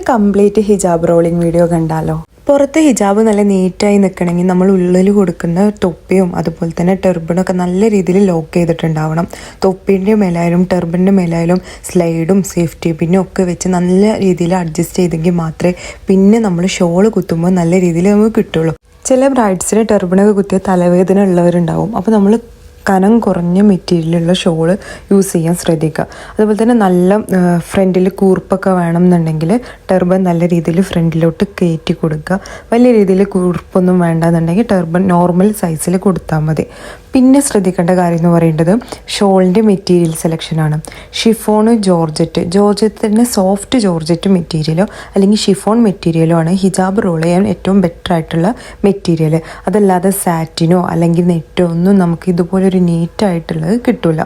Complete ഹിജാബ് rolling video കണ്ടാലോ? പുറത്ത് ഹിജാബ് നല്ല നീറ്റായി നിൽക്കണമെങ്കിൽ നമ്മൾ ഉള്ളിൽ കൊടുക്കുന്ന തൊപ്പിയും അതുപോലെ തന്നെ ടെർബണൊക്കെ നല്ല രീതിയിൽ ലോക്ക് ചെയ്തിട്ടുണ്ടാവണം. തൊപ്പിൻ്റെ മേലായാലും ടെർബണിൻ്റെ മേലായാലും സ്ലൈഡും സേഫ്റ്റി പിന്നും ഒക്കെ വെച്ച് നല്ല രീതിയിൽ അഡ്ജസ്റ്റ് ചെയ്തെങ്കിൽ മാത്രമേ പിന്നെ നമ്മൾ ഷോള് കുത്തുമ്പോൾ നല്ല രീതിയിൽ നമുക്ക് കിട്ടുള്ളൂ. ചില ബ്രൈഡ്സിന് ടെർബണൊക്കെ കുത്തിയ തലവേദന ഉള്ളവരുണ്ടാവും. അപ്പോൾ നമ്മൾ കനം കുറഞ്ഞ മെറ്റീരിയലുള്ള ഷോള് യൂസ് ചെയ്യാൻ ശ്രദ്ധിക്കുക. അതുപോലെ തന്നെ നല്ല ഫ്രണ്ടിൽ കൂർപ്പൊക്കെ വേണമെന്നുണ്ടെങ്കിൽ ടെർബൺ നല്ല രീതിയിൽ ഫ്രണ്ടിലോട്ട് കയറ്റി കൊടുക്കുക. വലിയ രീതിയിൽ കൂർപ്പൊന്നും വേണ്ടെന്നുണ്ടെങ്കിൽ ടെർബൺ നോർമൽ സൈസിൽ കൊടുത്താൽ മതി. പിന്നെ ശ്രദ്ധിക്കേണ്ട കാര്യം എന്ന് പറയുന്നത് ഷോളിൻ്റെ മെറ്റീരിയൽ സെലക്ഷനാണ്. ഷിഫോൺ ജോർജറ്റിന് സോഫ്റ്റ് ജോർജറ്റ് മെറ്റീരിയലോ അല്ലെങ്കിൽ ഷിഫോൺ മെറ്റീരിയലോ ആണ് ഹിജാബ് റോൾ ചെയ്യാൻ ഏറ്റവും ബെറ്റർ ആയിട്ടുള്ള മെറ്റീരിയൽ. അതല്ലാതെ സാറ്റിനോ അല്ലെങ്കിൽ നെറ്റോ ഒന്നും നമുക്ക് ഇതുപോലൊരു നീറ്റായിട്ടുള്ളത് കിട്ടില്ല.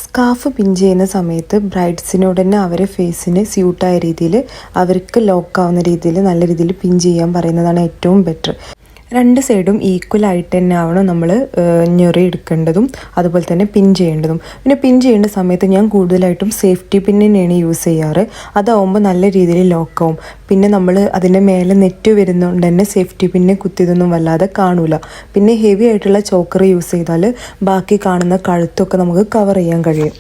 സ്കാർഫ് പിൻ ചെയ്യുന്ന സമയത്ത് ബ്രൈഡ്സിനോട് തന്നെ അവരെ ഫേസിന് സ്യൂട്ടായ രീതിയിൽ അവർക്ക് ലോക്കാവുന്ന രീതിയിൽ നല്ല രീതിയിൽ പിൻ ചെയ്യാൻ പറയുന്നതാണ് ഏറ്റവും ബെറ്റർ. രണ്ട് സൈഡും ഈക്വൽ ആയിട്ട് തന്നെ ആവണം നമ്മൾ ഞെറി എടുക്കേണ്ടതും അതുപോലെ തന്നെ പിൻ ചെയ്യേണ്ടതും. പിന്നെ പിൻ ചെയ്യേണ്ട സമയത്ത് ഞാൻ കൂടുതലായിട്ടും സേഫ്റ്റി പിന്നിനെയാണ് യൂസ് ചെയ്യാറ്. അതാവുമ്പോൾ നല്ല രീതിയിൽ ലോക്കാവും. പിന്നെ നമ്മൾ അതിൻ്റെ മേലെ നെറ്റ് വരുന്നതുകൊണ്ട് തന്നെ സേഫ്റ്റി പിന്നെ കുത്തിയതൊന്നും വല്ലാതെ കാണൂല. പിന്നെ ഹെവി ആയിട്ടുള്ള ചോക്കർ യൂസ് ചെയ്താൽ ബാക്കി കാണുന്ന കഴുത്തൊക്കെ നമുക്ക് കവർ ചെയ്യാൻ കഴിയും.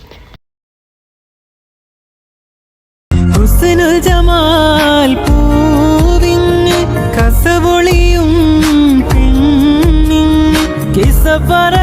para